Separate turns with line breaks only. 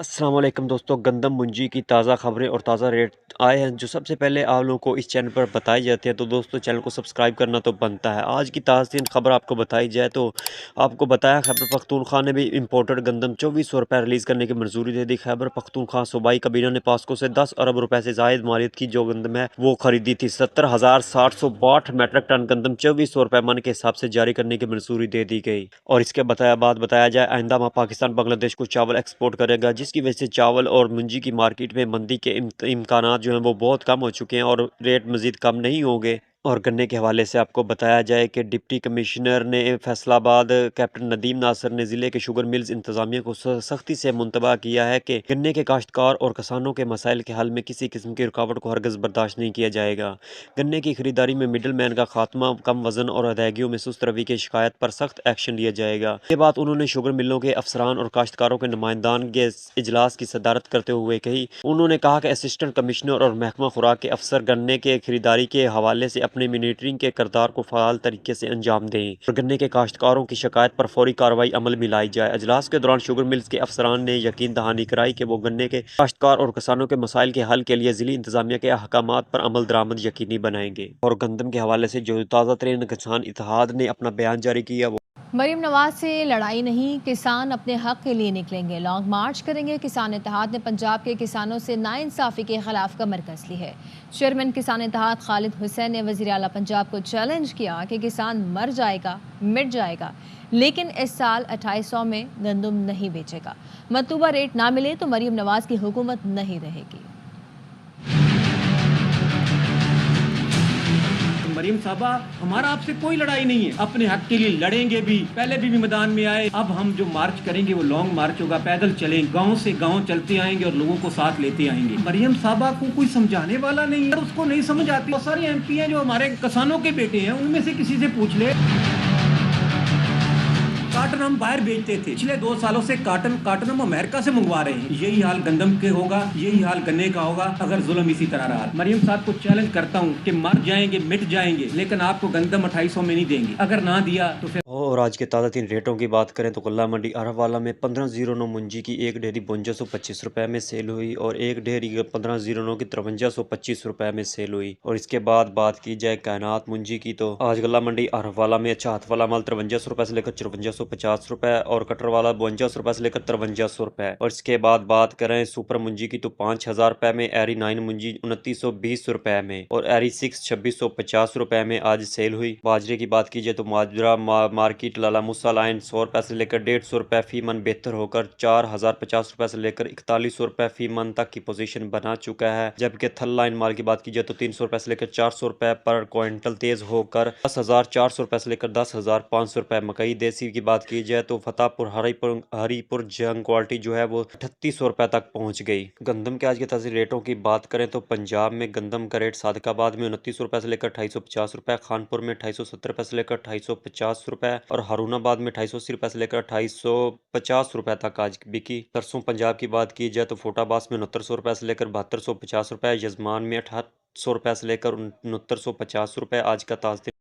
अस्सलाम वालेकुम दोस्तों, गंदम मुंजी की ताज़ा खबरें और ताज़ा रेट आए हैं जो सबसे पहले आप लोगों को इस चैनल पर बताई जाती है। तो दोस्तों चैनल को सब्सक्राइब करना तो बनता है। आज की ताज़ा खबर आपको बताई जाए तो आपको बताया खैबर पख्तूनख्वा ने भी इम्पोर्टेड गंदम 2400 रुपये रिलीज़ करने की मंजूरी दे दी। खैबर पख्तूनख्वा सूबाई काबीना ने पास्को से 10 अरब रुपए से ज़ायद मालियत की जो गंदम है वो खरीदी थी। 70,762 मेट्रिक टन गंदम 2400 रुपये मन के हिसाब से जारी करने की मंजूरी दे दी गई। और इसके बताया जाए आइंदा माह पाकिस्तान बांग्लादेश को चावल एक्सपोर्ट करेगा, जिसकी वजह से चावल और मुंजी की मार्केट में मंदी के इम्कानात जो हैं वो बहुत कम हो चुके हैं और रेट मज़ीद कम नहीं होंगे। और गन्ने के हवाले से आपको बताया जाए कि डिप्टी कमिश्नर ने फैसलाबाद कैप्टन नदीम नासर ने ज़िले के शुगर मिल्स इंतज़ामिया को सख्ती से मुंतबा किया है कि गन्ने के काश्तकार और किसानों के मसाइल के हल में किसी किस्म की रुकावट को हरगज़ बर्दाश्त नहीं किया जाएगा। गन्ने की खरीदारी में मिडल मैन का खात्मा, कम वजन और अदायगियों में सुस्त रवि की शिकायत पर सख्त एक्शन लिया जाएगा। ये बात उन्होंने शुगर मिलों के अफसरान और काश्तकारों के नुमाइंदान के इजलास की सदारत करते हुए कही। उन्होंने कहा कि असिस्टेंट कमिश्नर और महकमा खुराक के अफसर गन्ने के खरीदारी के हवाले से अपने मॉनिटरिंग के किरदार को फ़ाल तरीके से अंजाम दें और गन्ने के काश्तकारों की शिकायत पर फौरी कार्रवाई अमल में लाई जाए। अजलास के दौरान शुगर मिल्स के अफसरान ने यकीन दहानी कराई कि वो गन्ने के काश्तकार और किसानों के मसाइल के हल के लिए ज़िली इंतजामिया के अहकामात पर अमल दरामद यकीनी बनाएंगे। और गंदम के हवाले से जो ताज़ा तरीन किसान इत्तेहाद ने अपना बयान जारी किया वो
मरीम नवाज से लड़ाई नहीं, किसान अपने हक के लिए निकलेंगे, लॉन्ग मार्च करेंगे। किसान इत्तेहाद ने पंजाब के किसानों से नाइंसाफ़ी के खिलाफ कमर कस ली है। चेयरमैन किसान इत्तेहाद खालिद हुसैन ने वज़ीर आला पंजाब को चैलेंज किया कि किसान मर जाएगा, मिट जाएगा, लेकिन इस साल 2800 में गंदम नहीं बेचेगा। मतलूबा रेट ना मिले तो मरीम नवाज की हुकूमत नहीं रहेगी।
मरीम साहबा, हमारा आपसे कोई लड़ाई नहीं है, अपने हक के लिए लड़ेंगे भी। पहले भी मैदान में आए, अब हम जो मार्च करेंगे वो लॉन्ग मार्च होगा, पैदल चलेंगे, गांव से गांव चलते आएंगे और लोगों को साथ लेते आएंगे। मरियम साहबा को कोई समझाने वाला नहीं है, उसको नहीं समझ आती। बहुत सारे MP हैं जो हमारे किसानों के बेटे हैं, उनमें से किसी से पूछ ले। काटन हम बाहर बेचते थे, पिछले 2 सालों से काटन हम अमेरिका से मंगवा रहे हैं। यही हाल गंदम के होगा, यही हाल गन्ने का होगा अगर जुल्म इसी तरह रहा। मरियम साहब को चैलेंज करता हूँ कि मर जाएंगे, मिट जाएंगे, लेकिन आपको गंदम 2800 में नहीं देंगे। अगर ना दिया तो फिर।
और आज के ताज़ा तीन रेटों की बात करें तो गल्ला मंडी अरहवाला में 1509 मुंजी की एक ढेरी 5225 रुपये में सेल हुई और एक ढेरी 1509 की 5325 रुपये में सेल हुई। और इसके बाद बात की जाए कायनात मुंजी की तो आज गल्ला मंडी अरहवाला में अच्छा हाथ वाला माल 5300 रुपये से लेकर 5450 रुपये और कटर वाला 5200 रुपये से लेकर 5300 रुपये। और इसके बाद बात करें सुपर मुंजी की तो 5000 रुपये में, एरी 9 मुंजी 2920 रुपये में और एरी 6 2650 रुपये में आज सेल हुई। बाजरे की बात की जाए तो माजरा मार्केट लाला मूसा लाइन 100 रुपये से लेकर 150 रुपये फी मन बेहतर होकर 4050 रुपये से लेकर 4100 रुपये फी मन तक की पोजीशन बना चुका है। जबकि थल लाइन माल की बात की जाए तो 300 रुपये से लेकर 400 रुपये पर क्विंटल तेज होकर 10,400 रुपये से लेकर 10,500 रुपये। मकई देसी की बात की जाए तो फतेहपुर हरीपुर जंग क्वालिटी जो है वो 3800 रुपये तक पहुंच गई। गंदम के आज के ताज़ा रेटों की बात करें तो पंजाब में गंदम का रेट सादकाबाद में 2900 रुपये से लेकर 2850 रुपये, खानपुर में 2870 रुपये से लेकर 2850 रुपये और हारूनाबाद में 2880 रुपये से लेकर 2850 रुपये तक आज बिकी। सरसों पंजाब की बात की जाए तो फोटाबास में 6900 रुपये से लेकर 7250 रुपये, यजमान में 6800 रुपये से लेकर 6950 रुपये आज का ताज़ा